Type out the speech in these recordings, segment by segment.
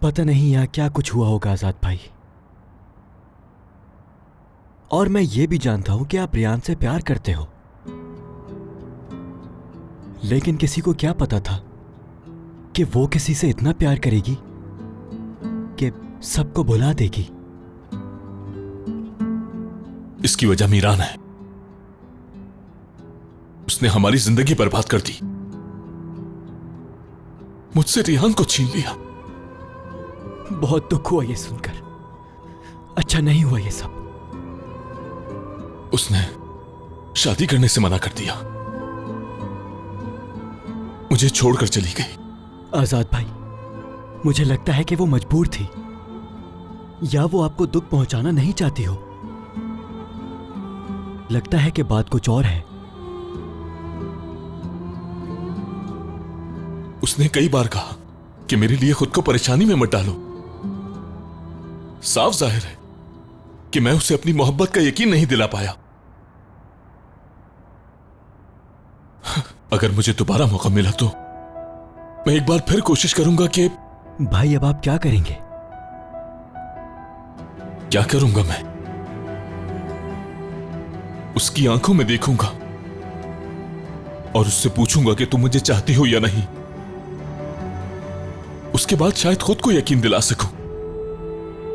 पता नहीं यहाँ क्या कुछ हुआ होगा आजाद भाई। और मैं ये भी जानता हूं कि आप रियान से प्यार करते हो, लेकिन किसी को क्या पता था कि वो किसी से इतना प्यार करेगी कि सबको भुला देगी। इसकी वजह मीरान है। उसने हमारी जिंदगी बर्बाद कर दी, मुझसे रियान को छीन लिया। बहुत दुख हुआ ये सुनकर। अच्छा नहीं हुआ ये सब। उसने शादी करने से मना कर दिया, मुझे छोड़कर चली गई। आजाद भाई, मुझे लगता है कि वो मजबूर थी, या वो आपको दुख पहुंचाना नहीं चाहती हो। लगता है कि बात कुछ और है। उसने कई बार कहा कि मेरे लिए खुद को परेशानी में मत डालो। साफ जाहिर है कि मैं उसे अपनी मोहब्बत का यकीन नहीं दिला पाया। अगर मुझे दोबारा मौका मिला तो मैं एक बार फिर कोशिश करूंगा कि। भाई अब आप क्या करेंगे? क्या करूंगा मैं? उसकी आंखों में देखूंगा और उससे पूछूंगा कि तुम मुझे चाहती हो या नहीं। उसके बाद शायद खुद को यकीन दिला सकूं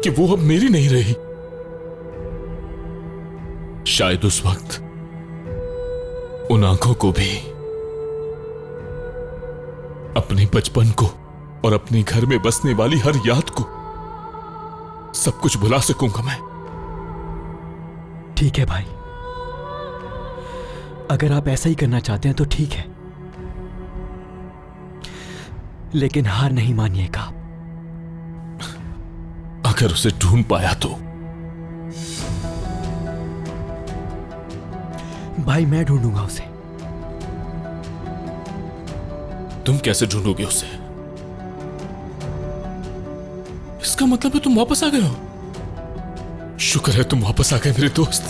कि वो अब मेरी नहीं रही। शायद उस वक्त उन आंखों को भी, अपने बचपन को और अपने घर में बसने वाली हर याद को, सब कुछ भुला सकूंगा मैं। ठीक है भाई, अगर आप ऐसा ही करना चाहते हैं तो ठीक है, लेकिन हार नहीं मानिएगा। अगर उसे ढूंढ पाया तो। भाई मैं ढूंढूंगा उसे। तुम कैसे ढूंढोगे उसे? इसका मतलब है तुम वापस आ गए हो। शुक्र है तुम वापस आ गए मेरे दोस्त।